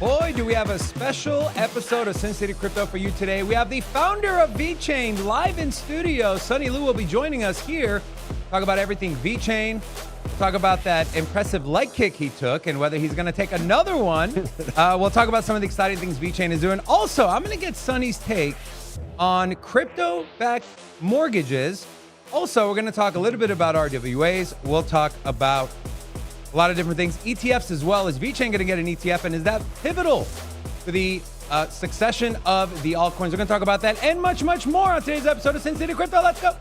Boy, do we have a special episode of Sin City Crypto for you today. We have the founder of VeChain live in studio. Sunny Liu will be joining us here. Talk about everything VeChain. Talk about that impressive leg kick he took and whether he's going to take another one. We'll talk about some of the exciting things VeChain is doing. Also, I'm going to get Sunny's take on crypto-backed mortgages. Also, we're going to talk a little bit about RWAs. We'll talk about a lot of different things. ETFs as well. Is VeChain going to get an ETF? And is that pivotal for the succession of the altcoins? We're going to talk about that and much, much more on today's episode of Sin City Crypto. Let's go.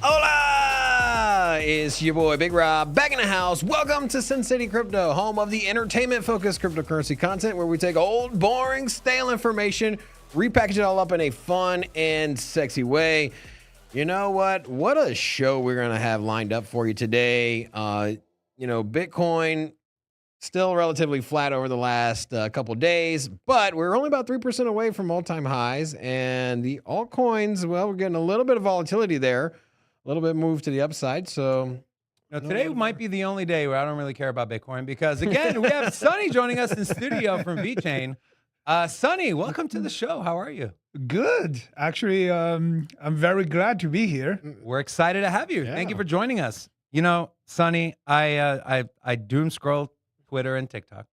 Hola! It's your boy Big Rob back in the house. Welcome to Sin City Crypto, home of the entertainment-focused cryptocurrency content where we take old, boring, stale information, repackage it all up in a fun and sexy way. You know what? What a show we're going to have lined up for you today. Bitcoin still relatively flat over the last couple days, but we're only about 3% away from all-time highs. And the altcoins, well, we're getting a little bit of volatility there, a little bit move to the upside. So now, today might be the only day where I don't really care about Bitcoin because, again, we have Sunny joining us in studio from VeChain. Sunny, welcome to the show. How are you? Good. Actually, I'm very glad to be here. We're excited to have you. Yeah. Thank you for joining us. You know, Sunny, I doom scroll Twitter and TikTok.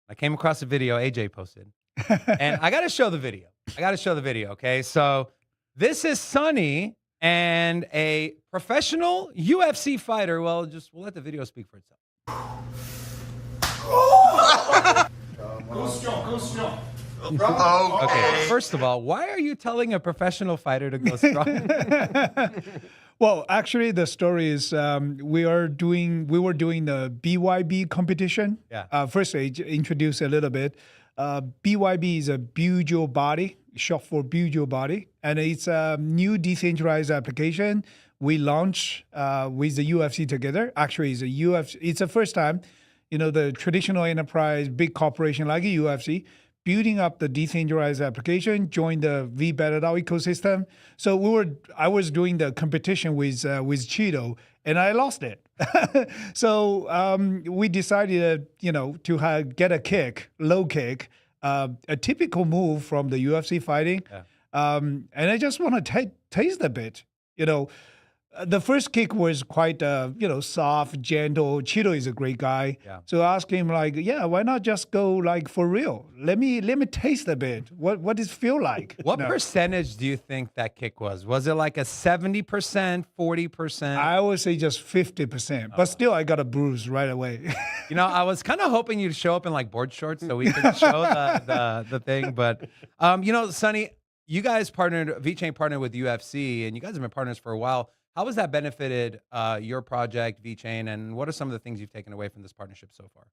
I came across a video AJ posted, and I got to show the video. Okay, so this is Sunny and a professional UFC fighter. Well, we'll let the video speak for itself. Go strong. Okay, first of all, why are you telling a professional fighter to go strong? Well, actually, the story is we were doing the BYB competition. Yeah. First, I introduce a little bit. BYB is a Build Your Body, short for Build Your Body, and it's a new decentralized application we launched with the UFC together. Actually, it's the first time, the traditional enterprise, big corporation like a UFC, building up the decentralized application, join the VeBetter ecosystem. So I was doing the competition with Cheeto, and I lost it. So we decided, to get a low kick, a typical move from the UFC fighting. Yeah. And I just want to taste a bit, The first kick was quite, soft, gentle. Cheeto is a great guy. Yeah. So I asked him, why not just go for real? Let me taste a bit. What does it feel like? What percentage do you think that kick was? Was it like a 70%, 40%? I would say just 50%. But still, I got a bruise right away. I was kind of hoping you'd show up in board shorts so we could show the thing. But, Sunny, you guys VeChain partnered with UFC, and you guys have been partners for a while. How has that benefited your project, VeChain, and what are some of the things you've taken away from this partnership so far?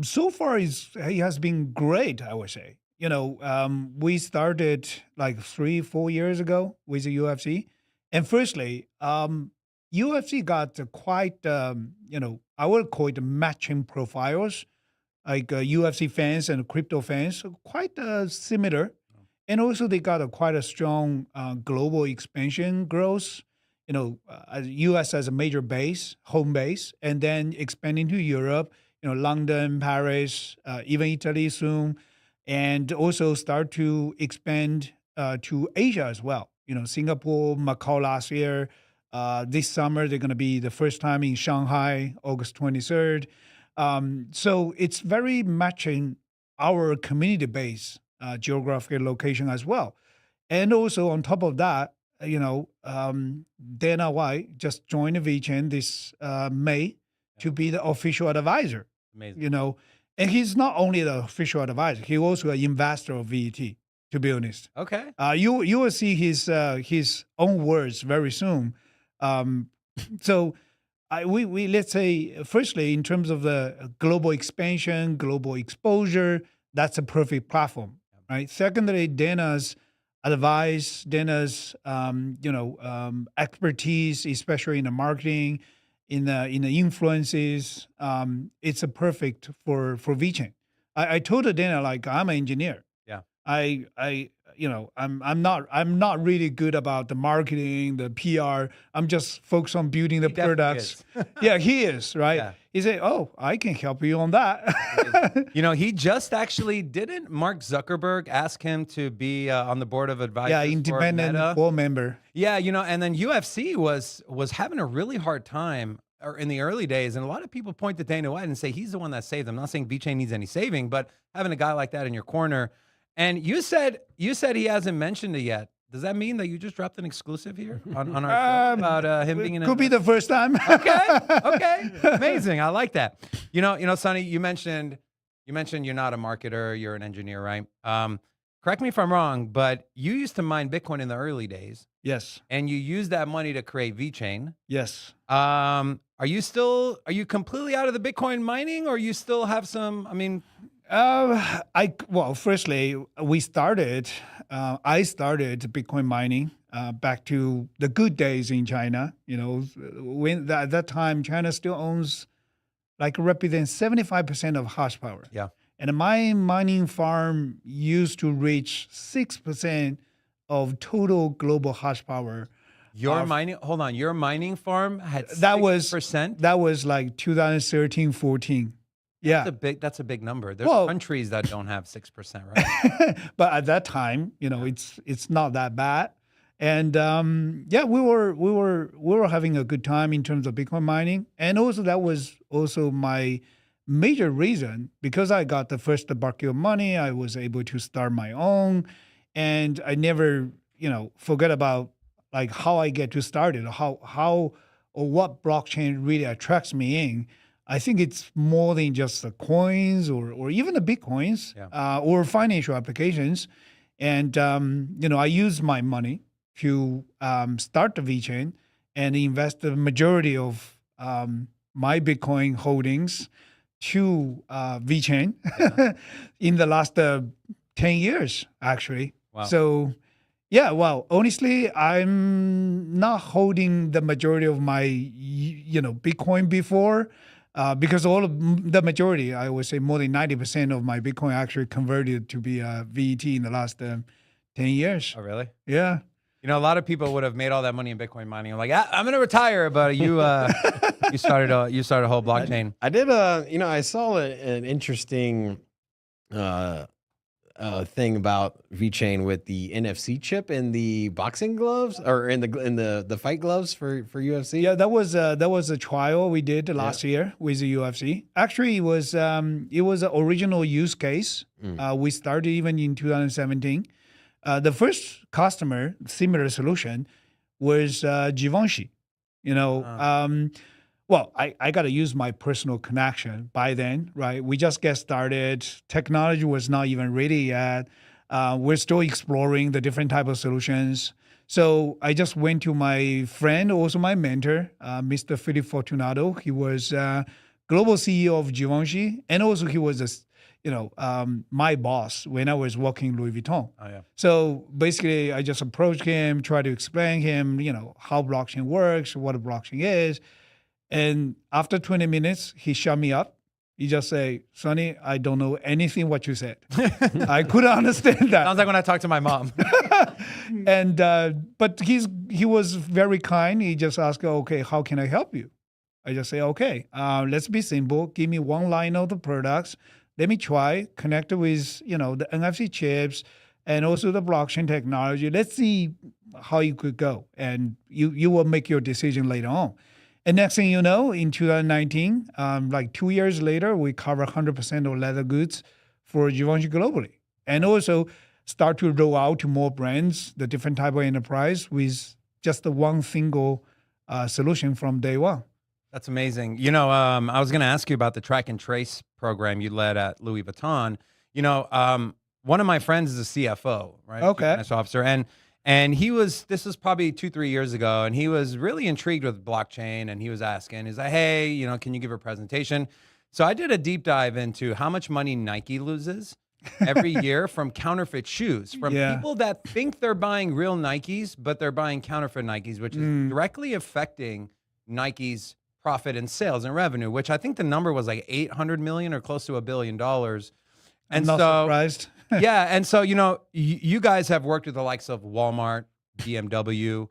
So far, it has been great, I would say. We started 3-4 years ago with the UFC. And firstly, UFC got quite, I would call it matching profiles, UFC fans and crypto fans, quite similar. And also they got quite a strong global expansion growth. U.S. as a major home base, and then expanding to Europe, London, Paris, even Italy soon, and also start to expand to Asia as well. Singapore, Macau last year. This summer, they're going to be the first time in Shanghai, August 23rd. So it's very matching our community base, geographical location as well. And also on top of that, Dana White just joined VeChain this May to be the official advisor. Amazing. And he's not only the official advisor, he also an investor of VET, to be honest. Okay. You will see his own words very soon. So we let's say, firstly, in terms of the global expansion, global exposure, that's a perfect platform, right? Secondly, Dana's advice, Dana's expertise, especially in the marketing, in the influences, it's a perfect for VeChain. I told Dana I'm an engineer. Yeah. I I'm not really good about the marketing, the PR. I'm just focused on building the definitely products. Yeah, he is, right? Yeah. He said, "Oh, I can help you on that." He just actually didn't Mark Zuckerberg ask him to be on the board of advisors Yeah, for independent Meta? board member. Yeah, and then UFC was having a really hard time or in the early days, and a lot of people point to Dana White and say he's the one that saved them. I'm not saying VeChain needs any saving, but having a guy like that in your corner, and you said he hasn't mentioned it yet. Does that mean that you just dropped an exclusive here on our show about him being an Could be the first time. okay, amazing. I like that. Sonny, you mentioned you're not a marketer, you're an engineer, right? Correct me if I'm wrong, but you used to mine Bitcoin in the early days. Yes. And you used that money to create VeChain. Yes. Are you completely out of the Bitcoin mining, or you still have some? I mean, firstly, I started Bitcoin mining back to the good days in China. When at that time China still owns, represents 75% of horsepower. Yeah. And my mining farm used to reach 6% of total global horsepower. Your mining farm had 6%? That was like 2013, 14. Yeah. That's a big number. There's countries that don't have 6%, right? But at that time, it's not that bad. And we were having a good time in terms of Bitcoin mining. And also that was also my major reason, because I got the first bucket of money, I was able to start my own, and I never, forget about how I get to start it, how or what blockchain really attracts me in. I think it's more than just the coins or even the Bitcoins or financial applications. And, I use my money to start the VeChain and invest the majority of my Bitcoin holdings to VeChain in the last 10 years, actually. Wow. So, honestly, I'm not holding the majority of my, Bitcoin before, because the majority, I would say more than 90% of my Bitcoin actually converted to be a VET in the last 10 years. Oh, really? Yeah. A lot of people would have made all that money in Bitcoin mining. I'm like, I'm going to retire, but you started a whole blockchain. I did I saw an interesting thing about VeChain with the NFC chip in the boxing gloves, or in the fight gloves for UFC. Yeah, that was a trial we did last year with the UFC. Actually, it was an original use case. We started even in 2017. The first customer, similar solution, was Givenchy. I got to use my personal connection by then, right? We just get started. Technology was not even ready yet. We're still exploring the different type of solutions. So I just went to my friend, also my mentor, Mr. Philip Fortunato. He was global CEO of Givenchy, and also he was my boss when I was working Louis Vuitton. Oh, yeah. So basically, I just approached him, try to explain him, how blockchain works, what a blockchain is. And after 20 minutes, he shut me up. He just say, "Sonny, I don't know anything what you said." I couldn't understand that. Sounds like when I talk to my mom. And but he was very kind. He just asked, "Okay, how can I help you?" I just say, "Okay, let's be simple. Give me one line of the products. Let me try, connect it with, the NFC chips and also the blockchain technology. Let's see how you could go. And you will make your decision later on." And next thing you know, in 2019, 2 years later, we cover 100% of leather goods for Givenchy globally. And also start to roll out to more brands, the different type of enterprise with just the one single solution from day one. That's amazing. I was going to ask you about the track and trace program you led at Louis Vuitton. One of my friends is a CFO, right? Okay. Chief Financial Officer. And this was probably 2-3 years ago, and he was really intrigued with blockchain, and he was asking, he's like, "Hey, can you give a presentation?" So I did a deep dive into how much money Nike loses every year from counterfeit shoes, from people that think they're buying real Nikes, but they're buying counterfeit Nikes, which is directly affecting Nike's profit and sales and revenue, which I think the number was like $800 million or close to $1 billion. And I'm not surprised. Yeah, and so you guys have worked with the likes of Walmart, BMW.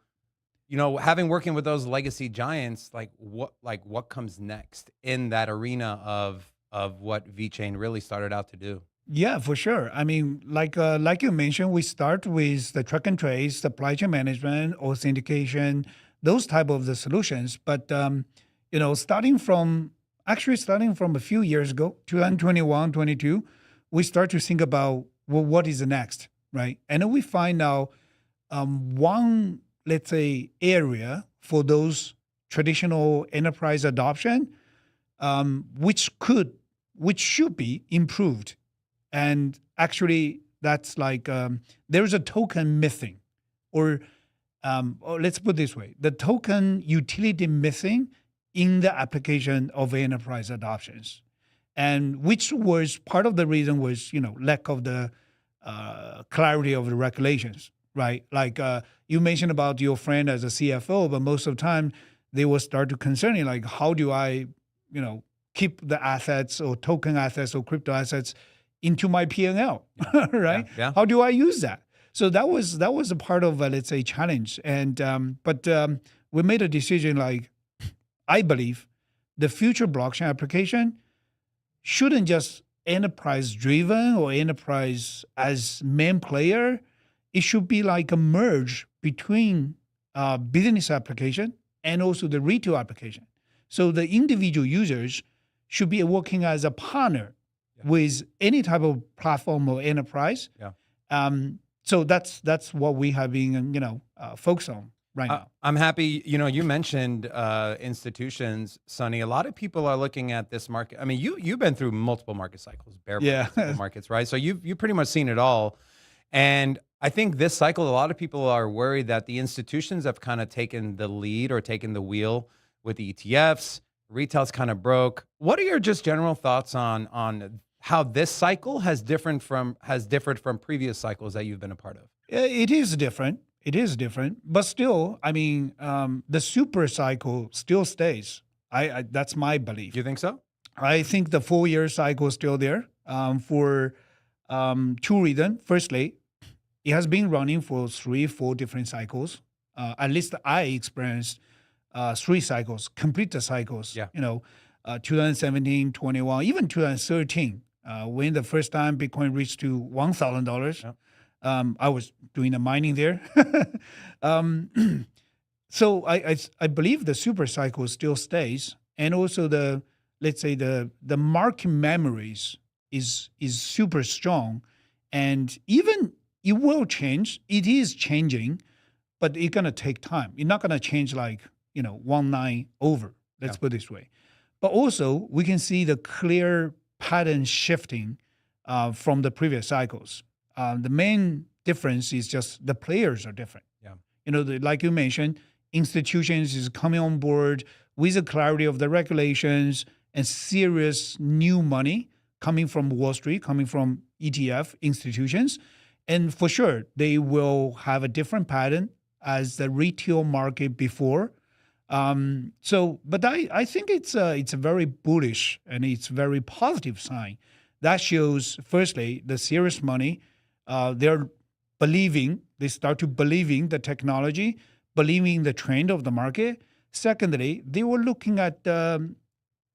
Having working with those legacy giants, what comes next in that arena of what VeChain really started out to do? Yeah, for sure. I mean, like you mentioned, we start with the track and trace, supply chain management, authentication, those type of the solutions. But starting from a few years ago, 2021, 22, we start to think about, well, what is the next, right? And then we find out one, let's say, area for those traditional enterprise adoption, which should be improved. And actually, that's like there's a token missing, or let's put it this way: the token utility missing in the application of enterprise adoptions, and which was part of the reason was lack of the clarity of the regulations, right? Like you mentioned about your friend as a CFO, but most of the time they will start to concern you, like, how do I keep the assets or token assets or crypto assets into my P&L, right? Yeah. How do I use that? So that was a part of let's say challenge, and but we made a decision. Like, I believe the future blockchain application shouldn't just enterprise driven or enterprise as main player. It should be like a merge between business application and also the retail application. So the individual users should be working as a partner with any type of platform or enterprise. Yeah. So that's what we have been focused on right now. I'm happy. You mentioned institutions, Sonny. A lot of people are looking at this market. I mean, you've been through multiple market cycles, bear markets, right? So you've pretty much seen it all. And I think this cycle, a lot of people are worried that the institutions have kind of taken the lead or taken the wheel with the ETFs. Retail's kind of broke. What are your just general thoughts on how this cycle has differed from previous cycles that you've been a part of? It is different. But still, I mean, the super cycle still stays. I that's my belief. You think so? I think the 4-year cycle is still there for two reasons. Firstly, it has been running for 3-4 different cycles. At least I experienced 3 cycles, complete cycles. Yeah. 2017, 21, even 2013, when the first time Bitcoin reached to $1,000. Yeah. I was doing the mining there. So I believe the super cycle still stays, and also let's say the market memories is super strong, and even it will change. It is changing, but it's gonna take time. It's not gonna change like one night over. Let's put it this way. But also we can see the clear pattern shifting from the previous cycles. The main difference is just the players are different. Yeah. Like you mentioned, institutions is coming on board with the clarity of the regulations and serious new money coming from Wall Street, coming from ETF institutions. And for sure, they will have a different pattern as the retail market before. But I think it's a very bullish and it's a very positive sign. That shows, firstly, the serious money, they start to believing the technology, believing the trend of the market. Secondly, they were looking at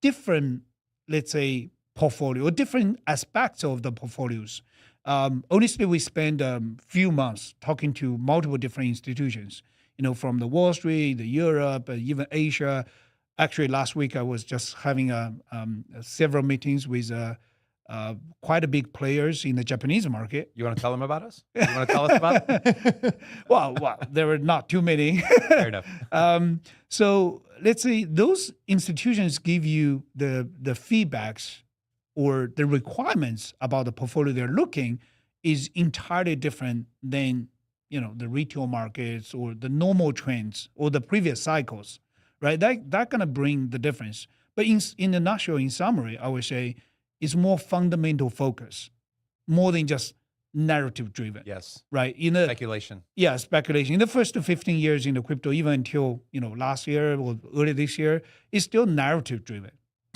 different, let's say, portfolio, different aspects of the portfolios. Honestly, we spent a few months talking to multiple different institutions, from the Wall Street, the Europe, even Asia. Actually, last week I was just having several meetings with quite a big players in the Japanese market. You want to tell them about us? You want to tell us about it? Well, there were not too many. Fair enough. So let's say those institutions give you the feedbacks or the requirements about the portfolio they're looking is entirely different than the retail markets or the normal trends or the previous cycles, right? That gonna bring the difference. But in the nutshell, in summary, I would say it's more fundamental focus, more than just narrative driven. Yes. Right. Speculation. Yeah, speculation. In the first 15 years in the crypto, even until last year or early this year, it's still narrative driven.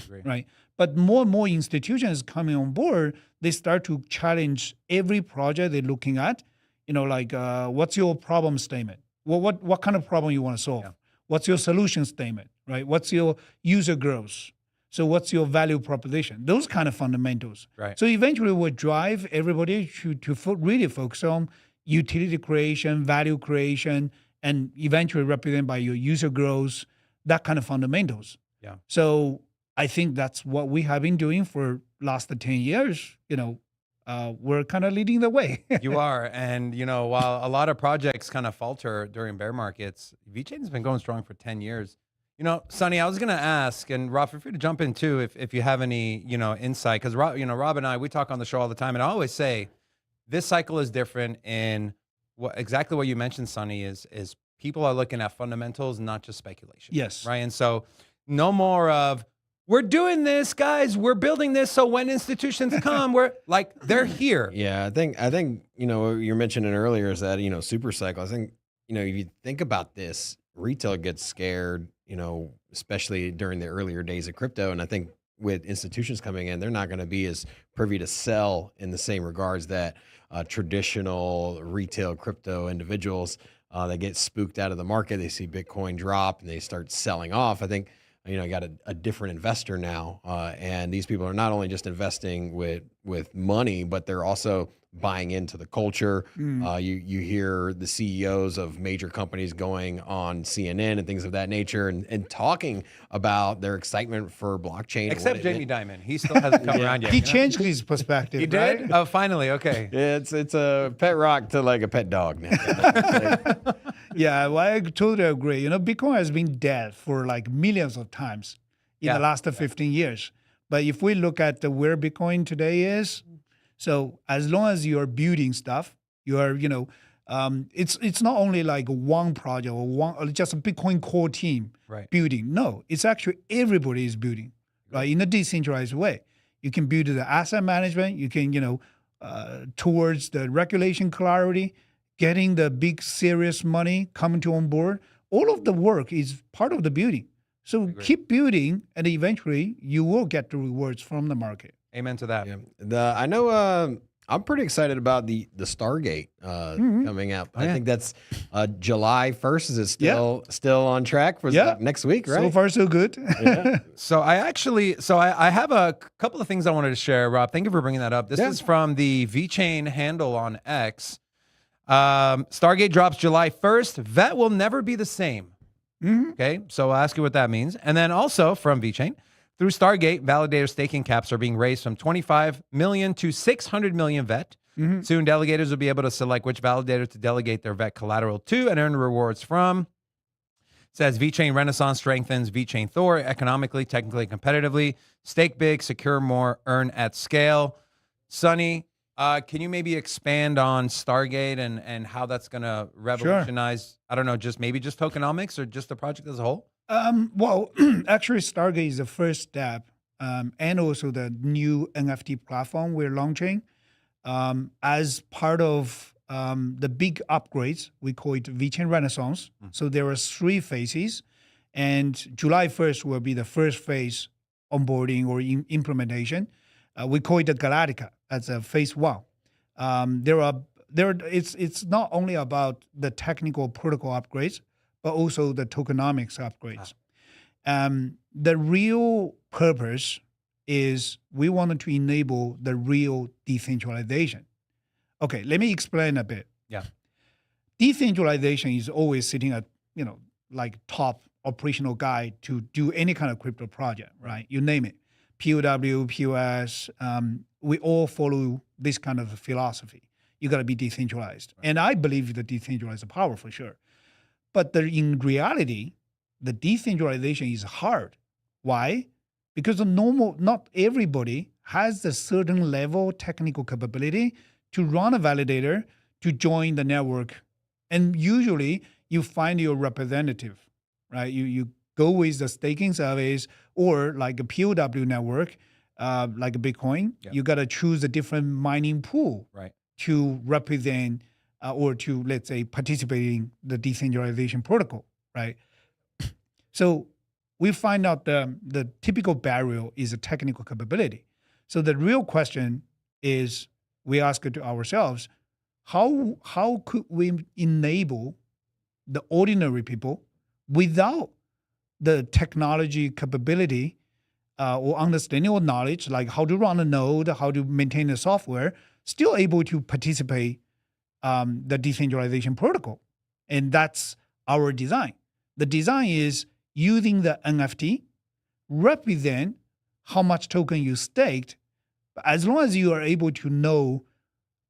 Agree. Right. But more and more institutions coming on board, they start to challenge every project they're looking at. Like what's your problem statement? What kind of problem you want to solve? Yeah. What's your solution statement, right? What's your user growth? So what's your value proposition? Those kind of fundamentals. Right. So eventually will drive everybody to really focus on utility creation, value creation, and eventually represented by your user growth, that kind of fundamentals. Yeah. So I think that's what we have been doing for last 10 years. We're kind of leading the way. You are. And, while a lot of projects kind of falter during bear markets, VeChain has been going strong for 10 years. Sonny, I was going to ask, and Rob, feel free to jump in too if you have any, insight. Because, Rob and I, we talk on the show all the time. And I always say this cycle is different in exactly what you mentioned, Sonny, is people are looking at fundamentals, not just speculation. Yes. Right. And so no more of, we're doing this, guys. We're building this. So when institutions come, they're here. Yeah, I think what you're mentioning earlier is that super cycle. I think if you think about this, retail gets scared. Especially during the earlier days of crypto, and I think with institutions coming in, they're not going to be as privy to sell in the same regards that traditional retail crypto individuals. They get spooked out of the market. They see Bitcoin drop and they start selling off. I think you got a different investor now, and these people are not only just investing with money, but they're also buying into the culture. You hear the CEOs of major companies going on CNN and things of that nature and talking about their excitement for blockchain. Except Jamie Dimon. He still hasn't come around yet. He changed his perspective. He did? Right? Oh, finally. Okay. It's a pet rock to like a pet dog now. Yeah, well, I totally agree. Bitcoin has been dead for like millions of times in the last 15 years. But if we look at where Bitcoin today is, so as long as you're building stuff, you are, it's not only like one project or just a Bitcoin core team building. No, it's actually everybody is building, right? In a decentralized way. You can build the asset management. You can, towards the regulation clarity, getting the big serious money coming to on board. All of the work is part of the building. So keep building, and eventually you will get the rewards from the market. Amen to that. Yeah. I know I'm pretty excited about the Stargate coming up. I think that's July 1st. Is it still on track for next week, right? So far, so good. So I have a couple of things I wanted to share, Rob. Thank you for bringing that up. This is from the VeChain handle on X. Stargate drops July 1st. VET will never be the same. Okay, so I'll ask you what that means. And then also from VeChain, through Stargate, validator staking caps are being raised from 25 million to 600 million VET. Soon, delegators will be able to select which validator to delegate their VET collateral to and earn rewards from. It says VeChain Renaissance strengthens VeChain Thor economically, technically, competitively. Stake big, secure more, earn at scale. Sonny, can you maybe expand on Stargate and how that's going to revolutionize, I don't know, just tokenomics or just the project as a whole? Well, actually, Stargate is the first step, and also the new NFT platform we're launching as part of the big upgrades. We call it VeChain Renaissance. So there are 3 phases, and July 1st will be the first phase onboarding or implementation. We call it the Galactica as a phase 1. It's not only about the technical protocol upgrades, but also the tokenomics upgrades. The real purpose is we wanted to enable the real decentralization. Okay, let me explain a bit. Yeah. Decentralization is always sitting at, like top operational guy to do any kind of crypto project, right? You name it. POW, POS, we all follow this kind of philosophy. You got to be decentralized. And I believe the decentralized power for sure. But in reality, the decentralization is hard. Why? Because not everybody has a certain level technical capability to run a validator, to join the network. And usually you find your representative, right? You go with the staking service or like a POW network, like a Bitcoin. Yep. You got to choose a different mining pool to represent or to, let's say, participate in the decentralization protocol, right? So we find out the typical barrier is a technical capability. So the real question is, we ask it to ourselves, how could we enable the ordinary people without the technology capability or understanding or knowledge, like how to run a node, how to maintain the software, still able to participate the decentralization protocol. And that's our design. The design is using the NFT, represent how much token you staked. As long as you are able to know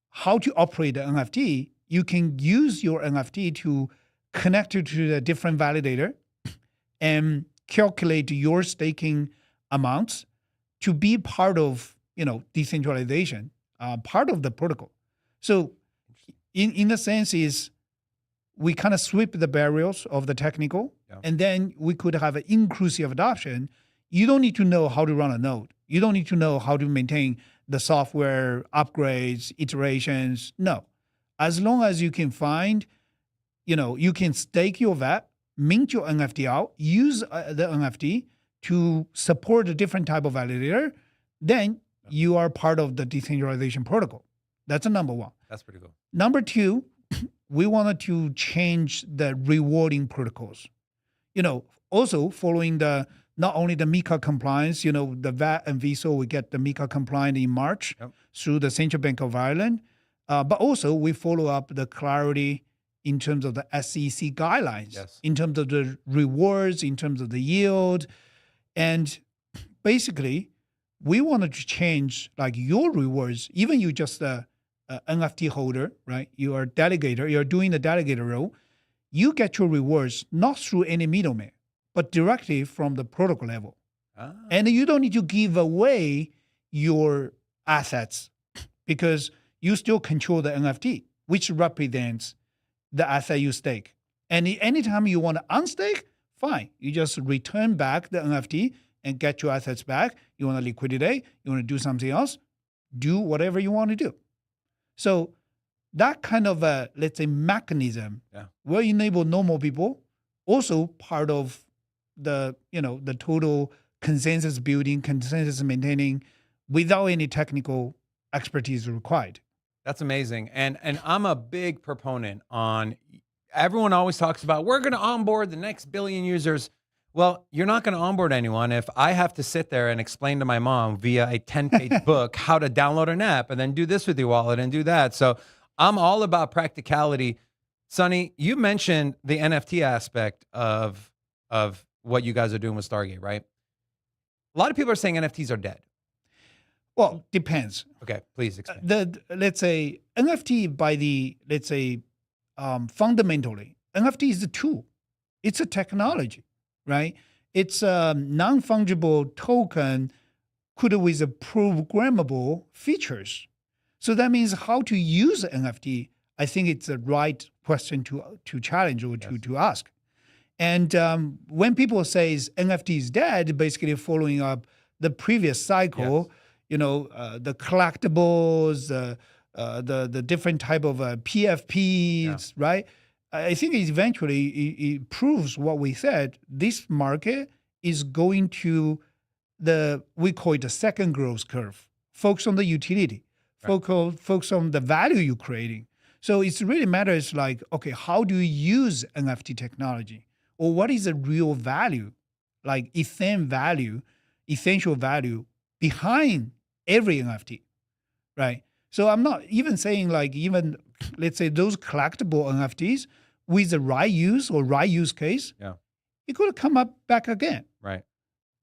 how to operate the NFT, you can use your NFT to connect it to a different validator and calculate your staking amounts to be part of, decentralization, part of the protocol. So in a sense is we kind of sweep the barriers of the technical, and then we could have an inclusive adoption. You don't need to know how to run a node. You don't need to know how to maintain the software upgrades, iterations. No. As long as you can find, you can stake your VAT, mint your NFT out, use the NFT to support a different type of validator, then you are part of the decentralization protocol. That's number one. That's pretty cool. Number two, we wanted to change the rewarding protocols. Also following not only the MiCA compliance, the VAT and VSO, we get the MiCA compliant in March through the Central Bank of Ireland, but also we follow up the clarity in terms of the SEC guidelines, in terms of the rewards, in terms of the yield. And basically, we wanted to change like your rewards, even you just a NFT holder, right? You are a delegator, you're doing the delegator role. You get your rewards not through any middleman, but directly from the protocol level. And you don't need to give away your assets because you still control the NFT, which represents the asset you stake. And anytime you want to unstake, fine. You just return back the NFT and get your assets back. You want to liquidate, you want to do something else, do whatever you want to do. So that kind of a, let's say, mechanism will enable normal people, also part of the, the total consensus building, consensus maintaining without any technical expertise required. That's amazing. And I'm a big proponent on, everyone always talks about, we're going to onboard the next billion users. Well, you're not going to onboard anyone if I have to sit there and explain to my mom via a 10-page book how to download an app and then do this with your wallet and do that. So I'm all about practicality. Sonny, you mentioned the NFT aspect of what you guys are doing with Stargate, right? A lot of people are saying NFTs are dead. Well, depends. Okay, please explain. Let's say NFT fundamentally, NFT is a tool. It's a technology, right? It's a non-fungible token with a programmable features. So that means how to use NFT, I think it's the right question to challenge or to ask. And when people say NFT is dead, basically following up the previous cycle, the collectibles, the different type of PFPs, right? I think eventually it proves what we said. This market is going to we call it the second growth curve. Focus on the utility, focus on the value you're creating. So it really matters like, okay, how do you use NFT technology? Or what is the real value, like essential value behind every NFT, right? So I'm not even saying like let's say those collectible NFTs with the right use or right use case, it could come up back again. Right.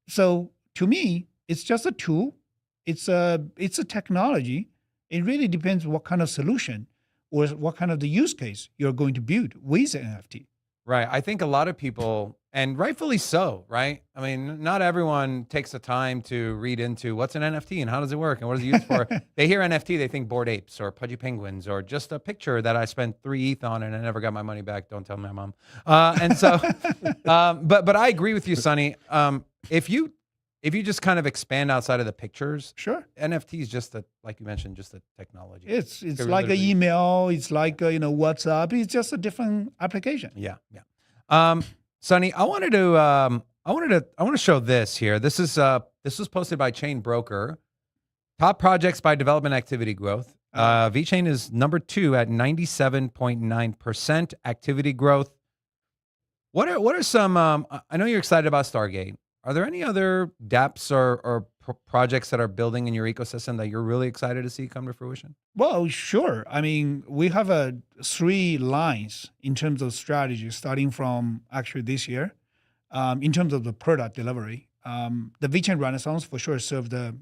So to me, it's just a tool. It's a technology. It really depends what kind of solution or what kind of the use case you're going to build with the NFT. Right. I think a lot of people, and rightfully so, right? I mean, not everyone takes the time to read into what's an NFT and how does it work and what is it used for. They hear NFT, they think Bored Apes or Pudgy Penguins or just a picture that I spent 3 ETH on and I never got my money back. Don't tell my mom. And so, but I agree with you, Sonny. If you just kind of expand outside of the pictures, sure, NFT is just like you mentioned, just a technology. It's like an email. It's like WhatsApp. It's just a different application. Yeah. Sonny, I wanted I want to show this here. This was posted by Chain Broker. Top projects by development activity growth. VeChain is number 2 at 97.9% activity growth. What are some? I know you're excited about Stargate. Are there any other dApps or projects that are building in your ecosystem that you're really excited to see come to fruition? Well, sure. I mean, we have 3 lines in terms of strategy, starting from actually this year. In terms of the product delivery, the VeChain Renaissance for sure serve the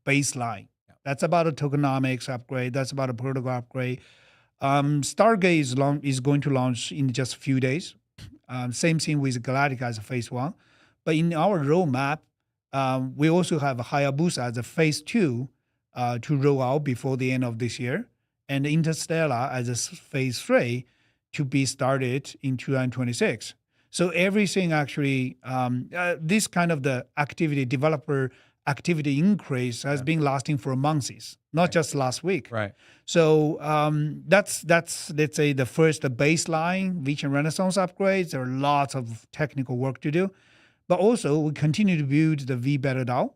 baseline. Yeah. That's about a tokenomics upgrade. That's about a protocol upgrade. Stargate is going to launch in just a few days. Same thing with Galactica as a phase 1. But in our roadmap, we also have Hayabusa as a phase 2 to roll out before the end of this year, and Interstellar as a phase 3 to be started in 2026. So everything actually, this kind of the developer activity increase has been lasting for months, not just last week. Right. So that's let's say the first baseline VeChain Renaissance upgrades. There are lots of technical work to do, but also we continue to build the VeBetter DAO.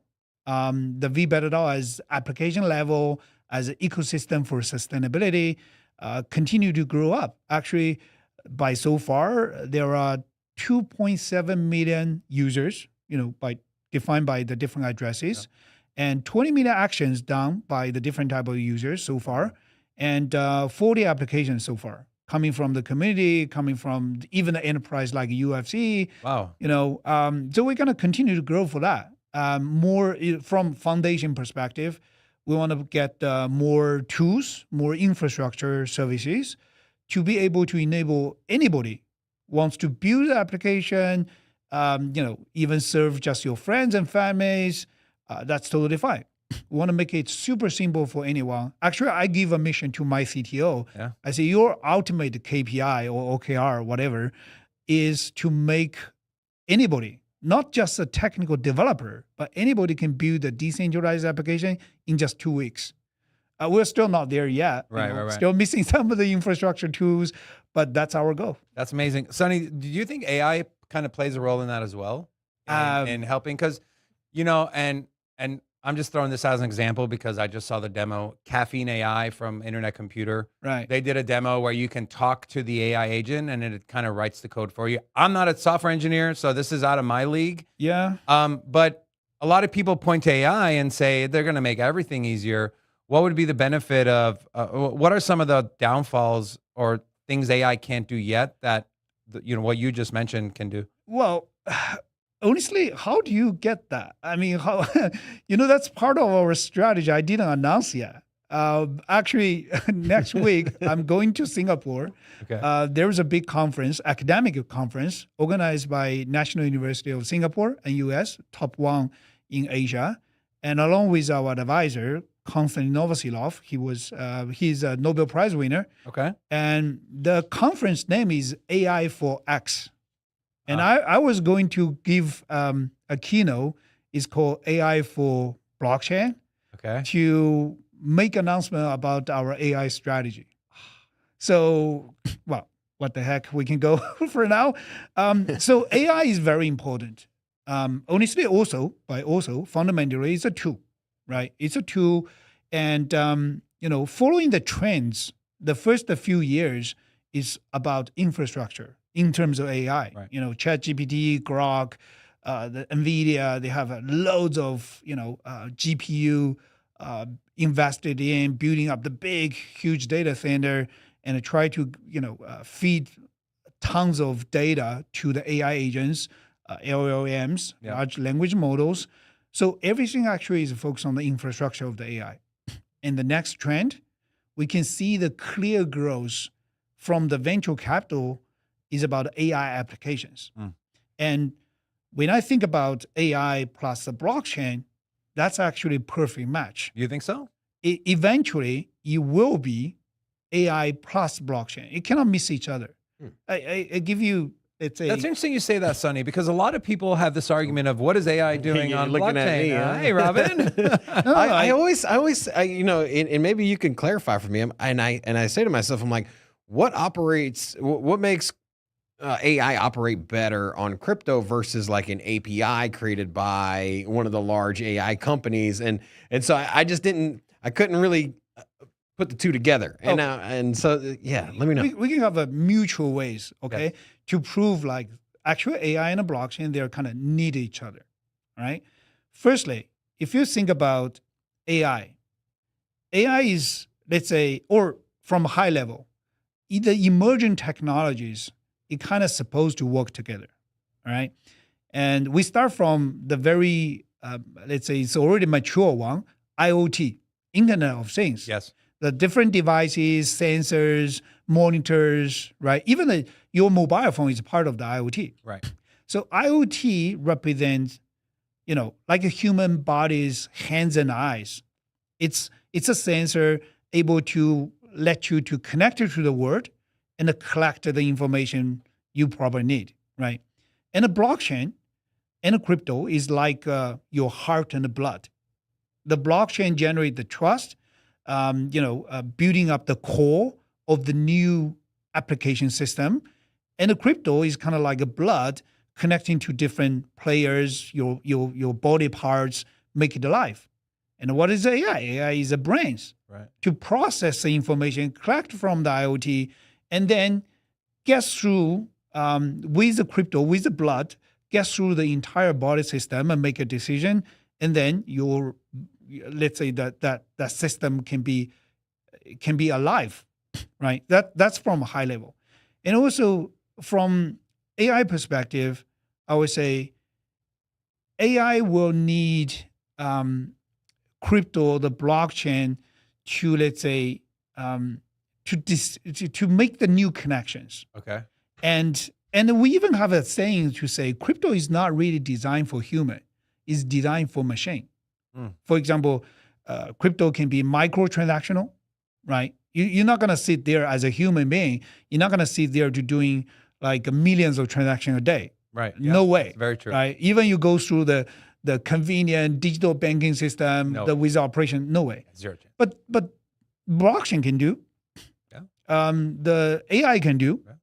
The VeBetter DAO as application level, as an ecosystem for sustainability, continue to grow up. Actually, by so far, there are 2.7 million users, defined by the different addresses, and 20 million actions done by the different type of users so far, and 40 applications so far, coming from the community, coming from even the enterprise like UFC. Wow. So we're going to continue to grow for that. More from foundation perspective, we want to get more tools, more infrastructure services to be able to enable anybody wants to build an application, even serve just your friends and families, that's totally fine. We want to make it super simple for anyone. Actually, I give a mission to my CTO. Yeah. I say your ultimate KPI or OKR, whatever, is to make anybody, not just a technical developer, but anybody can build a decentralized application in just 2 weeks. We're still not there yet. Right. Still missing some of the infrastructure tools, but that's our goal. That's amazing. Sonny, do you think AI kind of plays a role in that as well? In helping? Because, and I'm just throwing this as an example because I just saw the demo, Caffeine AI from Internet Computer. Right. They did a demo where you can talk to the AI agent and it kind of writes the code for you. I'm not a software engineer, so this is out of my league. Yeah. But a lot of people point to AI and say they're going to make everything easier. What would be the benefit of, what are some of the downfalls or things AI can't do yet that, what you just mentioned can do? Well, honestly, how do you get that? I mean, how, that's part of our strategy. I didn't announce yet. Actually, next week, I'm going to Singapore. Okay. There's a big conference, academic conference, organized by National University of Singapore and US, top 1 in Asia. And along with our advisor, Konstantin Novosilov, he's a Nobel Prize winner. Okay. And the conference name is AI for X. And I was going to give a keynote. It's called AI for Blockchain. Okay. To make announcement about our AI strategy. So, well, what the heck? We can go for now. So AI is very important. Honestly, fundamentally, it's a tool. Right, it's a tool, and following the trends, the first few years is about infrastructure in terms of AI. Right. ChatGPT, Grok, the NVIDIA, they have loads of GPU invested in building up the big, huge data center, and try to feed tons of data to the AI agents, LLMs, large language models. So everything actually is focused on the infrastructure of the AI. And the next trend, we can see the clear growth from the venture capital is about AI applications. And when I think about AI plus the blockchain, that's actually a perfect match. You think so? Eventually, it will be AI plus blockchain. It cannot miss each other. I give you... That's interesting you say that, Sonny, because a lot of people have this argument of what is AI doing on blockchain? Hey, Robin. I always, and maybe you can clarify for me. And I say to myself, I'm like, what makes AI operate better on crypto versus like an API created by one of the large AI companies? And so I just I couldn't really put the two together. And and so yeah, let me know. We can have a mutual ways, okay, to prove like actual AI and a blockchain, they're kind of need each other, right? Firstly, if you think about AI is, let's say, or from a high level, the emerging technologies, it kind of supposed to work together, all right? And we start from the very, let's say it's already mature one, IoT, Internet of Things. Yes. The different devices, sensors, monitors, right? Even your mobile phone is part of the IoT. Right. So IoT represents, like a human body's hands and eyes. It's a sensor able to let you to connect it to the world and collect the information you probably need, right? And a blockchain and a crypto is like your heart and the blood. The blockchain generates the trust, building up the core of the new application system. And the crypto is kind of like a blood connecting to different players, your body parts, make it alive. And what is AI? AI is a brains to process the information, collect from the IoT, and then get through with the crypto, with the blood, get through the entire body system and make a decision. And then let's say that system can be alive, right? That's from a high level. And also from AI perspective, I would say AI will need crypto, the blockchain, to, let's say, to make the new connections. Okay. And we even have a saying to say crypto is not really designed for human, it's designed for machine. For example, crypto can be micro-transactional, right? You're not going to sit there as a human being. You're not going to sit there to doing like millions of transactions a day. Right. Yeah. No way. That's very true. Right. Even you go through the convenient digital banking system, with operation, no way. Zero chance. But blockchain can do. Yeah. The AI can do. Yeah.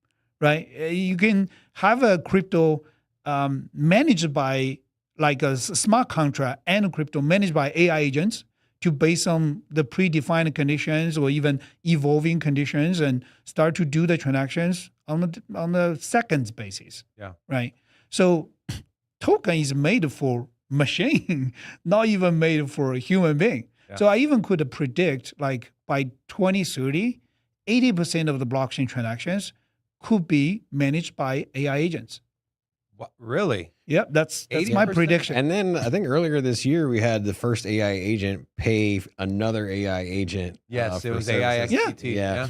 Right. You can have a crypto managed by like a smart contract and a crypto managed by AI agents to base on the predefined conditions or even evolving conditions and start to do the transactions on the seconds basis. Yeah. Right. So token is made for machine, not even made for a human being. Yeah. So I even could predict like by 2030, 80% of the blockchain transactions could be managed by AI agents. What, really? Yep, that's my prediction. And then I think earlier this year we had the first AI agent pay another AI agent. Yes, it was AI XPT. Yeah.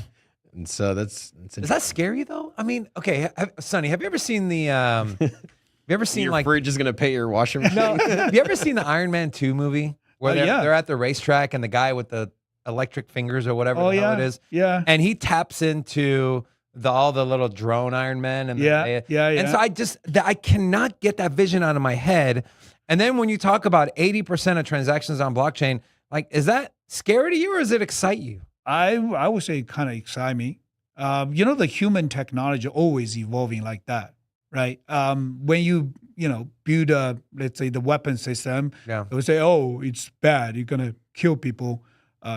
And so that's is that scary though? I mean, okay, Sonny, have you ever seen the? Have you ever seen your fridge is gonna pay your washing machine? No. Have you ever seen the Iron Man 2 movie where they're at the racetrack and the guy with the electric fingers or whatever the hell it is? Yeah. And he taps into all the little drone Iron Men and And so I cannot get that vision out of my head. And then when you talk about 80% of transactions on blockchain, like, is that scary to you or does it excite you? I would say kind of excite me. The human technology always evolving like that, right? When you build let's say the weapon system, it would say, oh, it's bad, you're gonna kill people.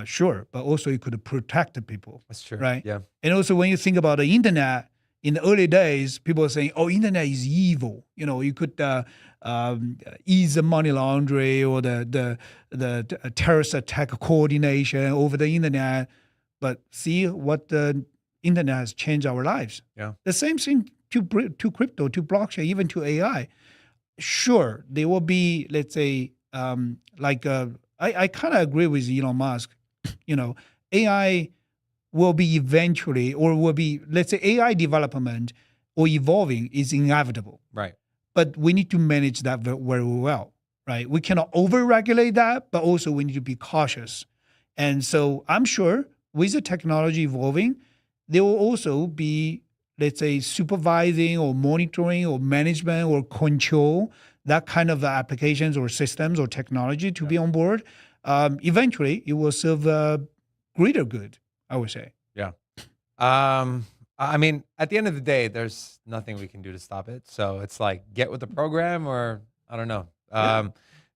Sure, but also you could protect the people. That's true. Right? Yeah. And also when you think about the internet, in the early days, people were saying, oh, internet is evil. You could ease the money laundering or the terrorist attack coordination over the internet. But see what the internet has changed our lives. Yeah. The same thing to crypto, to blockchain, even to AI. Sure, there will be, let's say, I kind of agree with Elon Musk. AI will be eventually, or will be, let's say, AI development or evolving is inevitable. Right. But we need to manage that very well, right? We cannot over-regulate that, but also we need to be cautious. And so I'm sure with the technology evolving, there will also be, let's say, supervising or monitoring or management or control, that kind of applications or systems or technology to be on board. Eventually, it will serve a greater good, I would say. Yeah. I mean, at the end of the day, there's nothing we can do to stop it. So it's like get with the program, or I don't know.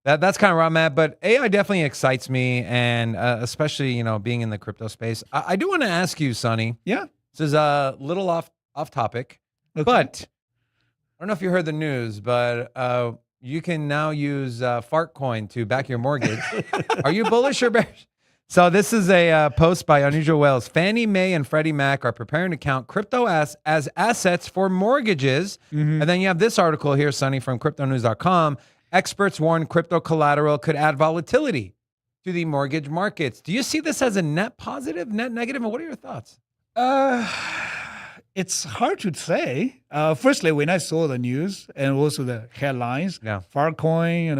That's kind of where I'm at. But AI definitely excites me, and especially being in the crypto space. I do want to ask you, Sonny. Yeah. This is a little off topic, but I don't know if you heard the news, but you can now use Fartcoin to back your mortgage. Are you bullish or bearish? So this is a post by Unusual Whales. Fannie Mae and Freddie Mac are preparing to count crypto as assets for mortgages. And then you have this article here, Sonny, from cryptonews.com. Experts warn crypto collateral could add volatility to the mortgage markets. Do you see this as a net positive, net negative? And what are your thoughts? It's hard to say. Firstly, when I saw the news and also the headlines, Fartcoin,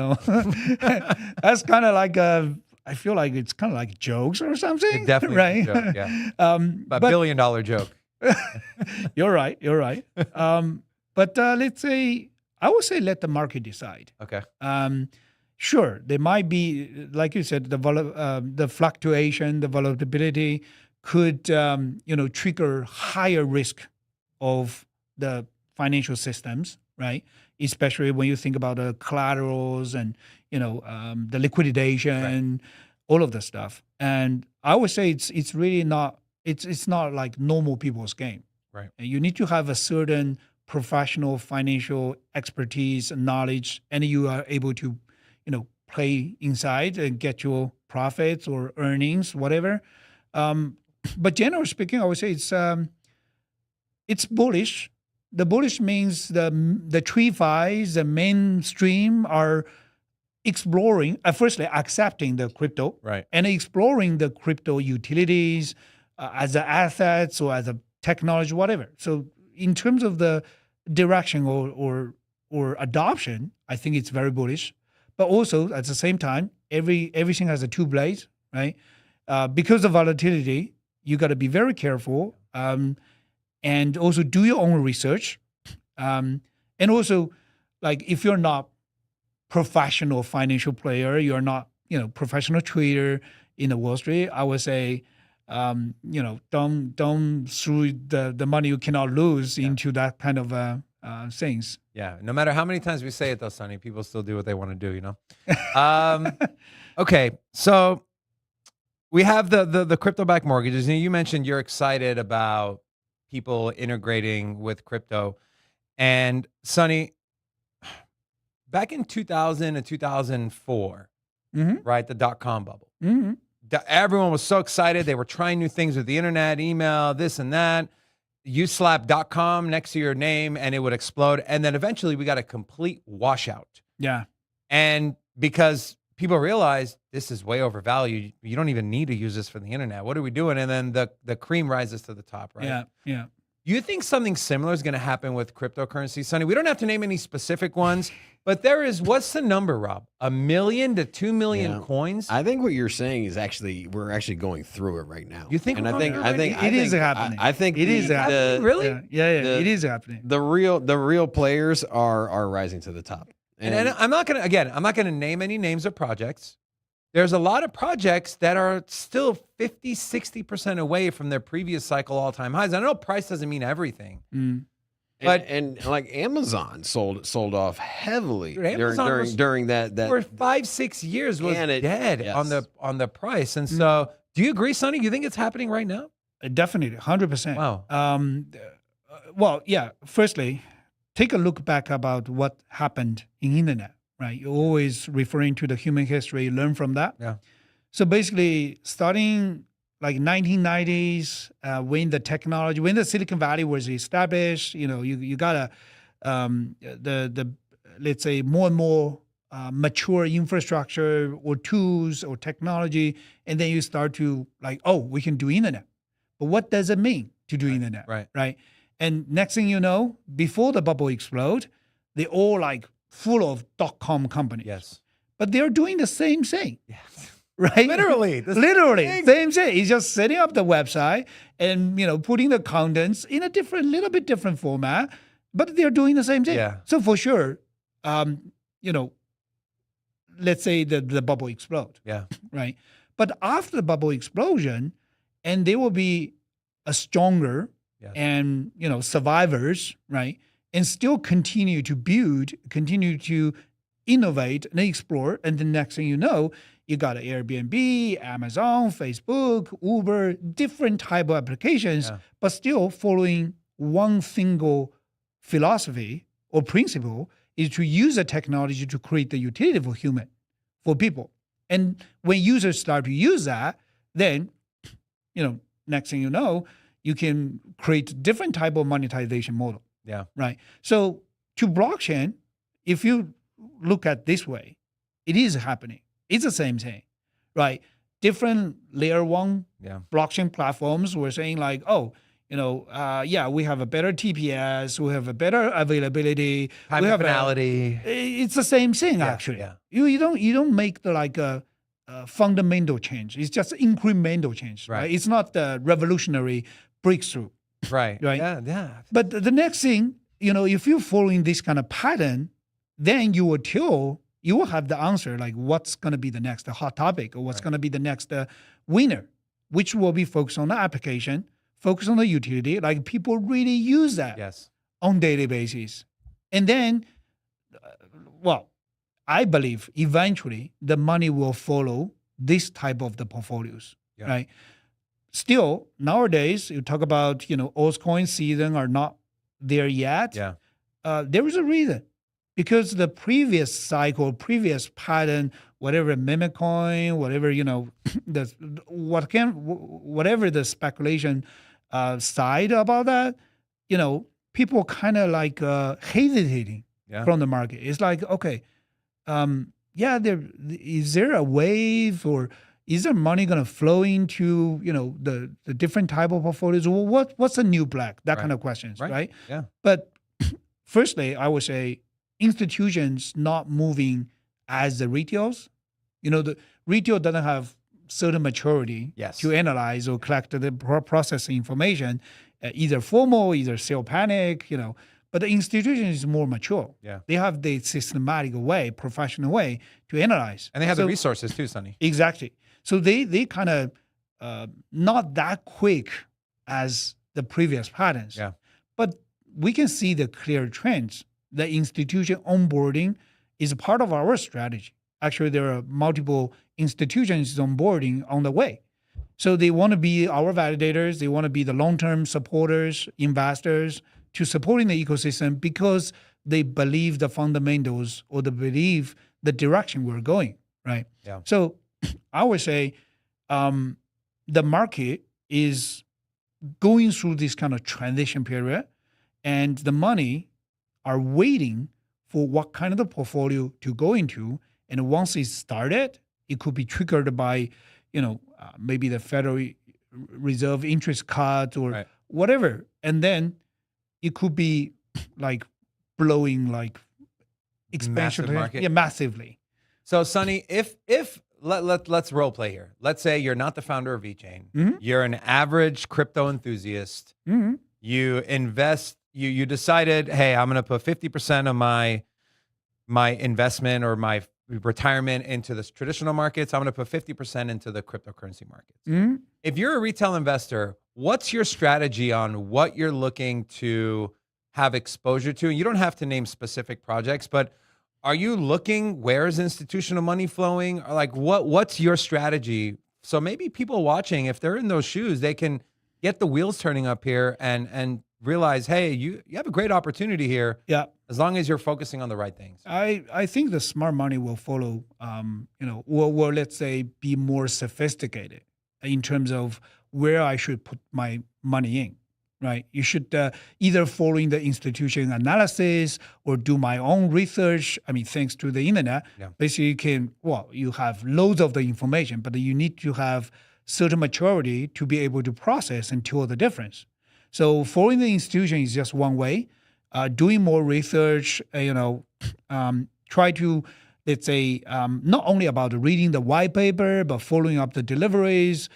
that's kind of like I feel like it's kind of like jokes or something. It definitely right? is a joke, yeah. A billion-dollar joke. You're right. But let's say, I would say let the market decide. Okay. Sure, there might be, like you said, the fluctuation, the volatility could, trigger higher risk of the financial systems, right? Especially when you think about the collaterals and, the liquidation, all of the stuff. And I would say it's really not, it's not like normal people's game. Right. And you need to have a certain professional financial expertise and knowledge, and you are able to, play inside and get your profits or earnings, whatever. But generally speaking, I would say it's bullish. The bullish means the TradFis, the mainstream are exploring, firstly accepting the crypto, right, and exploring the crypto utilities as a assets or as a technology, whatever. So in terms of the direction or adoption, I think it's very bullish. But also at the same time, everything has a two blades, right? Because of volatility, you got to be very careful, and also do your own research, and also, like, if you're not professional financial player, you're not professional trader in the Wall Street, I would say, don't throw the money you cannot lose into that kind of things. Yeah, no matter how many times we say it, though, Sonny, people still do what they want to do. Okay, so we have the crypto-backed mortgages. And you mentioned you're excited about people integrating with crypto. And Sonny, back in 2000 and 2004, right, the dot-com bubble, everyone was so excited. They were trying new things with the internet, email, this and that. You slap .com next to your name and it would explode. And then eventually we got a complete washout. Yeah. And because people realized this is way overvalued, you don't even need to use this for the internet. What are we doing? And then the cream rises to the top, right? Yeah, yeah. You think something similar is going to happen with cryptocurrency, Sonny? We don't have to name any specific ones, but there is, what's the number, Rob? 1 million to 2 million coins? I think what you're saying is we're actually going through it right now. You think? And I think it is happening. I think it is happening. Really? Yeah, it is happening. The real players are rising to the top. And I'm not gonna name any names of projects. There's a lot of projects that are still 50, 60% away from their previous cycle all-time highs. I know price doesn't mean everything. But and like Amazon sold off heavily during that for 5-6 years was dead on the price. And so, do you agree, Sonny? You think it's happening right now? Definitely, 100%. Wow. Well, yeah. Firstly, take a look back about what happened in internet. Right, you're always referring to the human history. Learn from that. Yeah. So basically, starting like 1990s, when the Silicon Valley was established, you got the let's say more and more mature infrastructure or tools or technology, and then you start to like, oh, we can do internet. But what does it mean to do internet? Right. And next thing you know, before the bubble explode, they all like full of .com companies. Yes. But they're doing the same thing. Yes. Right? Literally, same thing. He's just setting up the website and putting the contents in a little bit different format, but they're doing the same thing. Yeah. So for sure, let's say the bubble explode. Yeah. Right. But after the bubble explosion, and there will be a stronger and survivors, right? And still continue to build, continue to innovate and explore. And the next thing you know, you got Airbnb, Amazon, Facebook, Uber, different type of applications, but still following one single philosophy or principle is to use the technology to create the utility for human, for people. And when users start to use that, then, next thing you know, you can create different type of monetization model. Yeah. Right. So to blockchain, if you look at this way, it is happening. It's the same thing, right? Different layer one blockchain platforms were saying like, we have a better TPS, we have a better availability, time to finality. It's the same thing actually. Yeah. You don't make the fundamental change. It's just incremental change, right? It's not the revolutionary breakthrough. Right. Yeah. But the next thing, if you're following this kind of pattern, then you will have the answer, like what's going to be the next hot topic or what's going to be the next winner, which will be focused on the application, focus on the utility, like people really use that on daily basis. And then, I believe eventually the money will follow this type of the portfolios, right? Still, nowadays, you talk about, altcoin season are not there yet. Yeah. There is a reason. Because the previous cycle, previous pattern, whatever meme coin, whatever, whatever the speculation side about that, people kind of like hesitating from the market. It's like, okay, is there a wave or is there money going to flow into, the different type of portfolios? Well, what's the new black? That kind of questions, right? Yeah. But firstly, I would say institutions not moving as the retails. The retail doesn't have certain maturity to analyze or collect the process information, either formal, either sell panic, But the institution is more mature. Yeah. They have the systematic way, professional way to analyze. And they have the resources too, Sonny. Exactly. So they kind of not that quick as the previous patterns. Yeah. But we can see the clear trends. The institution onboarding is a part of our strategy. Actually, there are multiple institutions onboarding on the way. So they want to be our validators. They want to be the long-term supporters, investors to supporting the ecosystem because they believe the fundamentals or they believe the direction we're going, right? Yeah. So I would say the market is going through this kind of transition period and the money are waiting for what kind of the portfolio to go into. And once it's started, it could be triggered by, maybe the Federal Reserve interest cut or whatever. And then it could be like blowing like expansion. Massive market. Yeah, massively. So Sonny, if let's role play here. Let's say you're not the founder of VeChain. Mm-hmm. You're an average crypto enthusiast. Mm-hmm. You invest, you decided, hey, I'm going to put 50% of my investment or my retirement into the traditional markets. I'm going to put 50% into the cryptocurrency markets. Mm-hmm. If you're a retail investor, what's your strategy on what you're looking to have exposure to? And you don't have to name specific projects, but are you looking, where is institutional money flowing? Or like what's your strategy? So maybe people watching, if they're in those shoes, they can get the wheels turning up here and realize, hey, you have a great opportunity here. Yeah. As long as you're focusing on the right things. I think the smart money will follow, or let's say be more sophisticated in terms of where I should put my money in, right? You should either following the institution analysis or do my own research. I mean, thanks to the internet, basically you have loads of the information, but you need to have certain maturity to be able to process and tell the difference. So following the institution is just one way. Doing more research, try to, let's say, not only about reading the white paper, but following up the deliveries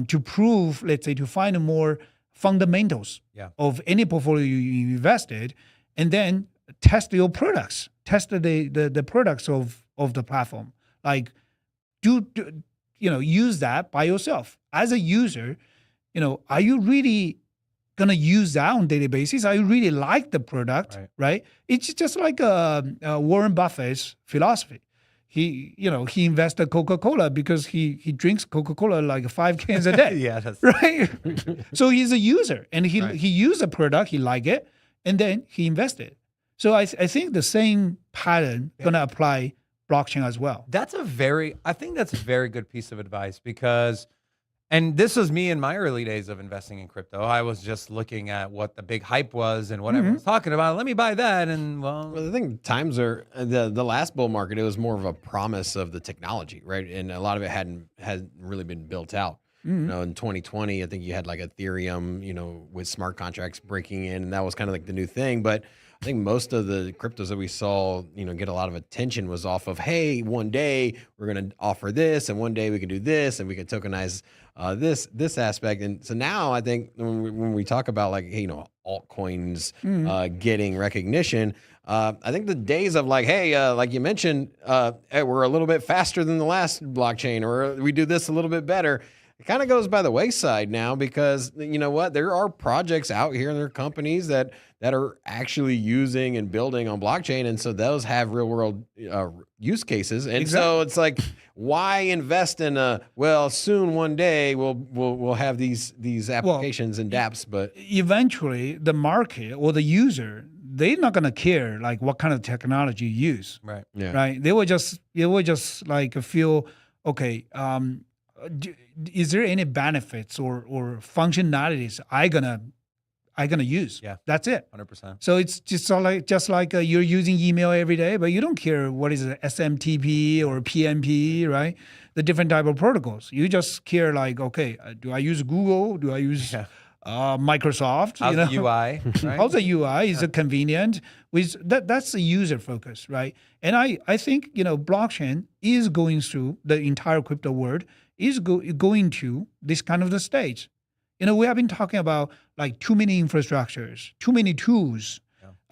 to prove, let's say, to find more fundamentals of any portfolio you invested, and then test your products, test the products of the platform. Like, use that by yourself. As a user, are you really gonna use that on daily basis. I really like the product, right? It's just like Warren Buffett's philosophy. He invested Coca-Cola because he drinks Coca-Cola like 5 cans a day. Yeah, that's right. So he's a user, and he used the product, he liked it, and then he invested. So I think the same pattern gonna apply blockchain as well. I think that's a very good piece of advice because, and this was me in my early days of investing in crypto. I was just looking at what the big hype was and what everyone was talking about. Let me buy that. And well, I think times are the last bull market. It was more of a promise of the technology, right? And a lot of it hadn't really been built out. You know, in 2020, I think you had like Ethereum, you know, with smart contracts breaking in, and that was kind of like the new thing. But I think most of the cryptos that we saw, you know, get a lot of attention was off of, hey, one day we're going to offer this, and one day we can do this, and we can tokenize this aspect. And so now I think when we talk about like, hey, you know, altcoins getting recognition, I think the days of like, hey, like you mentioned, hey, we're a little bit faster than the last blockchain, or we do this a little bit better. It kind of goes by the wayside now because you know what? There are projects out here and there are companies that are actually using and building on blockchain. And so those have real world use cases. And so it's like, why invest in soon one day we'll have these applications and dApps, but eventually the market or the user, they're not going to care like what kind of technology you use. Right. Yeah. Right. They will just like feel, okay, is there any benefits or functionalities I gonna use? Yeah, that's it. 100%. So it's just like you're using email every day, but you don't care what is it, SMTP or PNP, right? The different type of protocols. You just care like, okay, do I use Google? Do I use Microsoft? How's the UI? Right? How's the UI? Is it convenient? That's the user focus, right? And I think, you know, blockchain is going through the entire crypto world. Is going to this kind of the stage. You know, we have been talking about like too many infrastructures, too many tools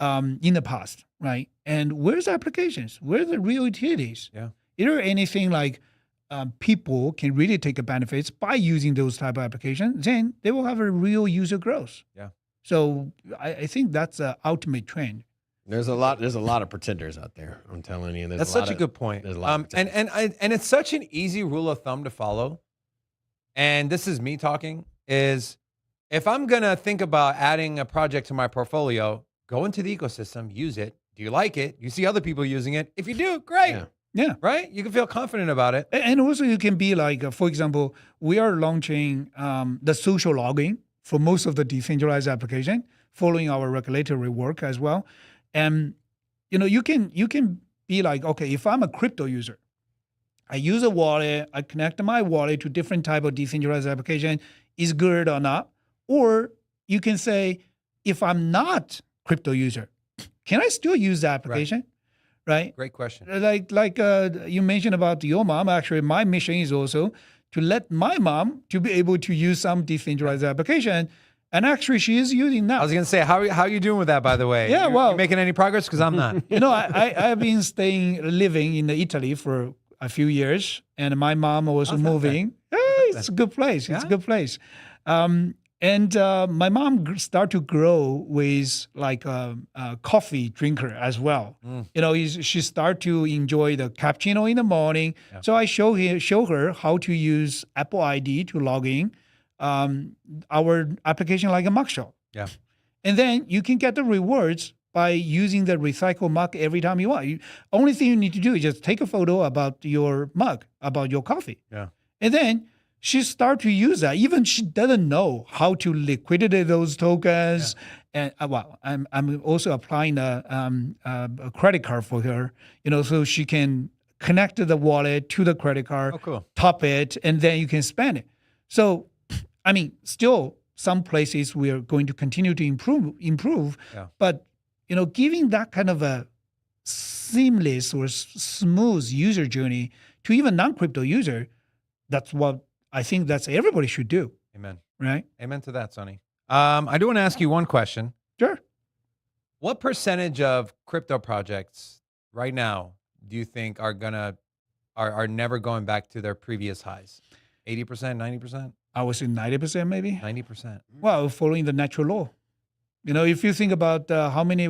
in the past, right? And where's the applications? Where are the real utilities? Yeah. Is there anything like people can really take benefits by using those type of applications? Then they will have a real user growth. Yeah. So I think that's the ultimate trend. There's a lot of pretenders out there. I'm telling you. That's such a good point. There's a lot and it's such an easy rule of thumb to follow. And this is me talking, is if I'm going to think about adding a project to my portfolio, go into the ecosystem, use it. Do you like it? You see other people using it. If you do, great. Yeah. Right? You can feel confident about it. And also you can be like, for example, we are launching the social logging for most of the decentralized application, following our regulatory work as well. And you know, you can be like, okay, if I'm a crypto user, I use a wallet, I connect my wallet to different type of decentralized application, is good or not? Or you can say, if I'm not crypto user, can I still use the application? Right? Great question. Like you mentioned about your mom. Actually, my mission is also to let my mom to be able to use some decentralized application. And actually, she is using now. I was going to say, how are you doing with that, by the way? Yeah, you making any progress? Because I'm not. You know, I've been living in Italy for a few years, and my mom was moving. Hey, it's a good place. It's a good place. And my mom started to grow with like a coffee drinker as well. You know, she started to enjoy the cappuccino in the morning. Yeah. So I show her how to use Apple ID to log in. Our application like a mugshot. Yeah. And then you can get the rewards by using the recycle mug every time you want. Only thing you need to do is just take a photo about your mug, about your coffee. Yeah. And then she started to use that. Even she doesn't know how to liquidate those tokens. Yeah. And I'm also applying a credit card for her, you know, so she can connect the wallet to the credit card, top it, and then you can spend it. So I mean, still some places we are going to continue to improve, but you know, giving that kind of a seamless or smooth user journey to even non-crypto user, that's what I think that's everybody should do. Amen. Right? Amen to that, Sonny. I do want to ask you one question. Sure. What percentage of crypto projects right now do you think are never going back to their previous highs? 80%, 90%? I would say 90% maybe. 90%. Well, following the natural law. You know, if you think about how many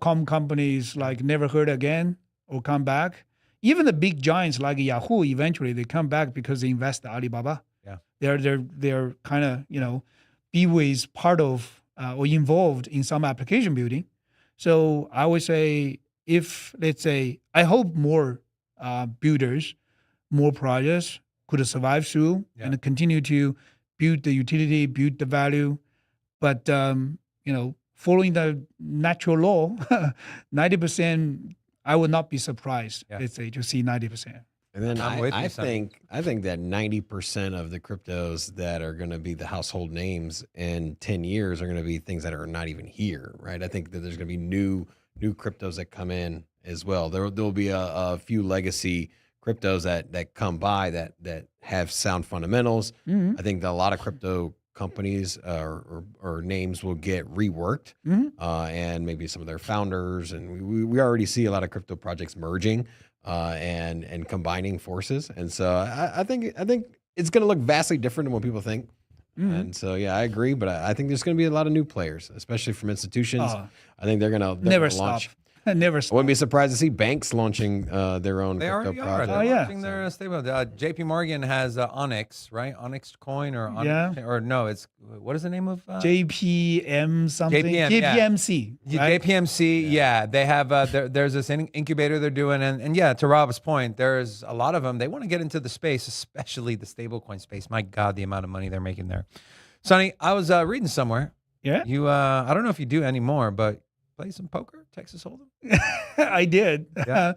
.com companies like never heard again or come back, even the big giants like Yahoo, eventually they come back because they invest in Alibaba. Yeah. They're kind of, you know, B-Way part of or involved in some application building. So I would say if, let's say, I hope more builders, more projects could survive through and continue to build the utility, build the value. But, you know, following the natural law, 90%, I would not be surprised, let's say, to see 90%. And then I Sonny. think that 90% of the cryptos that are going to be the household names in 10 years are going to be things that are not even here, right? I think that there's going to be new cryptos that come in as well. There'll be a few legacy cryptos that come by that have sound fundamentals. I think that a lot of crypto companies or names will get reworked, and maybe some of their founders, and we already see a lot of crypto projects merging and combining forces. And so I think it's going to look vastly different than what people think. And so, yeah, I agree. But I think there's going to be a lot of new players, especially from institutions. I think they're going to Never launch. stop. Never I stop. wouldn't be surprised to see banks launching their own They crypto already are. project. They're yeah. launching their stable. JP Morgan has Onyx, right? Onyx coin or Onyx, Yeah. or no, it's what is the name of JPM something? JPM, yeah. JPMC. Right? JPMC, yeah, they have there's this incubator they're doing, and yeah, to Rob's point, there's a lot of them. They want to get into the space, especially the stablecoin space. My God, the amount of money they're making there. Sonny, I was reading somewhere. Yeah. You, I don't know if you do anymore, but play some poker, Texas Hold'em. I did. Yeah.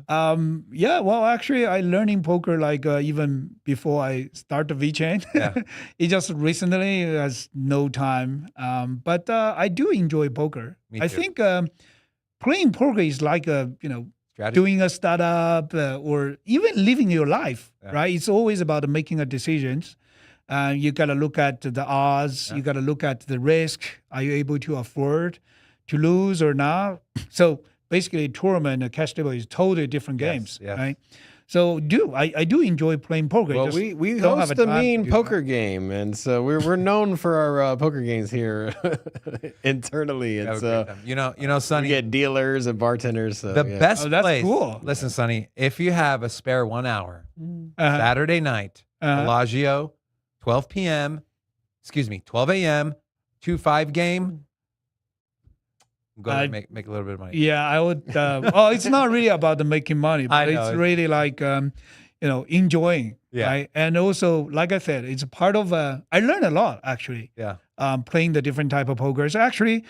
Well, actually, I learning poker like even before I start the VeChain. Yeah. It just recently has no time. But I do enjoy poker. Me I too. think playing poker is like Strategy. doing a startup or even living your life, right? It's always about making a decisions. You got to look at the odds. You got to look at the risk. Are you able to afford to lose or not? So basically, tournament and cash table is totally different games, yes. right? So I do enjoy playing poker. Well, Just we don't have host a a time to mean do poker game, and so we're known for our poker games here internally. And Have a so great time. You know, we Sonny, get dealers and bartenders. So, the yeah. best Oh, that's place. cool. Listen, Sonny, if you have a spare 1 hour, Uh-huh. Saturday night, Bellagio, 12 a.m., 2-5 game. Go ahead and make a little bit of money. Yeah, I would. It's not really about the making money, but I know. it's really like enjoying. Yeah. Right? And also, like I said, it's a part of. I learned a lot actually. Yeah. Playing the different type of poker. So actually,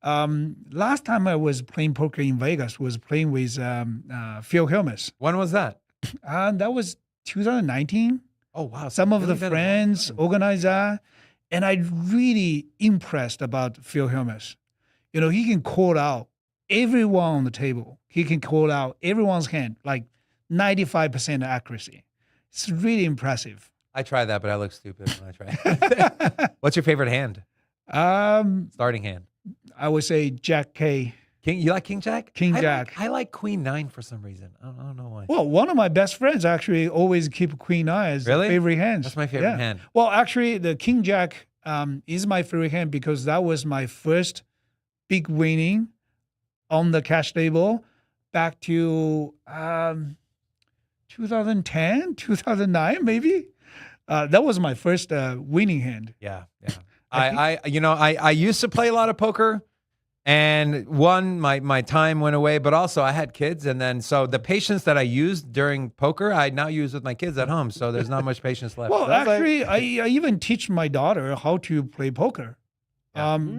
last time I was playing poker in Vegas was playing with Phil Helmus. When was that? And that was 2019. Oh, wow. Some of Really the been a long friends time. organized that. And I really impressed about Phil Helmus. You know, he can call out everyone on the table. He can call out everyone's hand, like 95% accuracy. It's really impressive. I tried that, but I look stupid when I try. What's your favorite hand? Starting hand. I would say Jack K. King. You like King Jack? King I Jack. I like Queen 9 for some reason. I don't know why. Well, one of my best friends actually always keep Queen Eye as Really? favorite hands. That's my favorite hand. Well, actually, the King Jack is my favorite hand because that was my first big winning on the cash table back to 2010, 2009, maybe. That was my first winning hand. Yeah. I used to play a lot of poker, and my time went away, but also I had kids, and then so the patience that I used during poker, I now use with my kids at home. So there's not much patience left. Well, actually, I even teach my daughter how to play poker.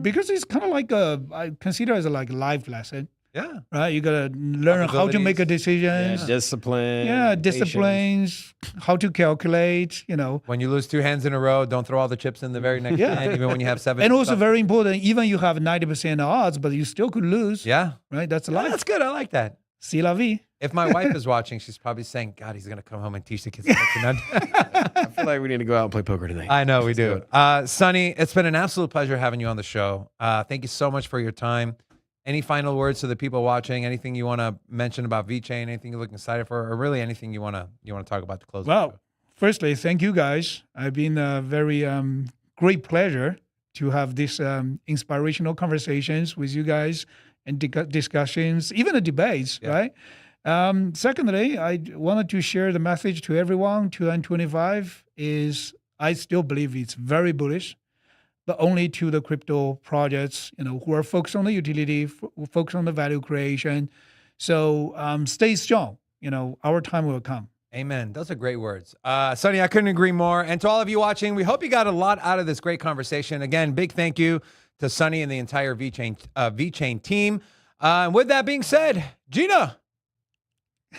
Because it's kind of like I consider it as like a life lesson. Yeah. Right? You got to learn how to make a decision. Yeah, discipline. Yeah, patience. disciplines, how to calculate, When you lose 2 hands in a row, don't throw all the chips in the very next hand, even when you have 7. And also very important, even you have 90% odds, but you still could lose. Yeah. Right? That's Yeah, life. that's good. I like that. C'est la vie. If my wife is watching, she's probably saying, God, he's going to come home and teach the kids. I feel like we need to go out and play poker tonight. I know we do. Sonny, it's been an absolute pleasure having you on the show. Thank you so much for your time. Any final words to the people watching? Anything you want to mention about VeChain? Anything you're looking excited for, or really anything you want to talk about to close? Well, firstly, thank you guys. I've been a very great pleasure to have these inspirational conversations with you guys and discussions, even the debates, right? Secondly, I wanted to share the message to everyone. 2025 is, I still believe it's very bullish, but only to the crypto projects, who are focused on the utility, focused on the value creation. So stay strong. Our time will come. Amen. Those are great words. Sonny, I couldn't agree more. And to all of you watching, we hope you got a lot out of this great conversation. Again, big thank you to Sonny and the entire VeChain team. With that being said, Gina.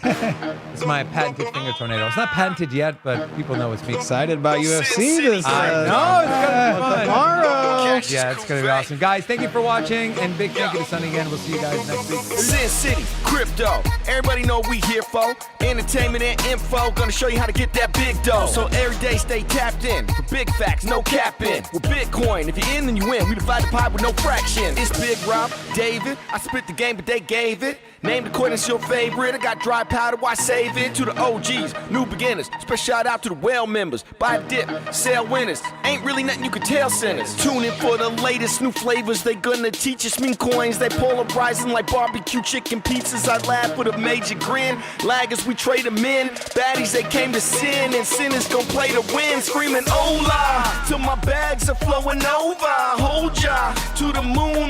It's my patented finger tornado. It's not patented yet, but people know it's me. Excited about UFC this I know, it's gonna be fun. tomorrow. Yeah, it's gonna be awesome. Guys, thank you for watching, and big thank you to Sonny again. We'll see you guys next week. Sin City, crypto. Everybody know we here for entertainment and info. Gonna show you how to get that big dough. So every day stay tapped in for big facts, no capping. With Bitcoin, if you're in, then you win. We divide the pie with no fraction. It's Big Rob, David. I spit the game, but they gave it. Name the coin that's your favorite. I got dry powder, why save it? To the OGs, new beginners. Special shout out to the well members. Buy a dip, sell winners. Ain't really nothing you can tell sinners. Tune in for the latest new flavors. They gonna teach us mean coins. They polarizing like barbecue chicken pizzas. I laugh with a major grin. Laggers, we trade them in. Baddies, they came to sin. And sinners gon' play to win. Screaming, hola, till my bags are flowing over. Hold ya to the moon.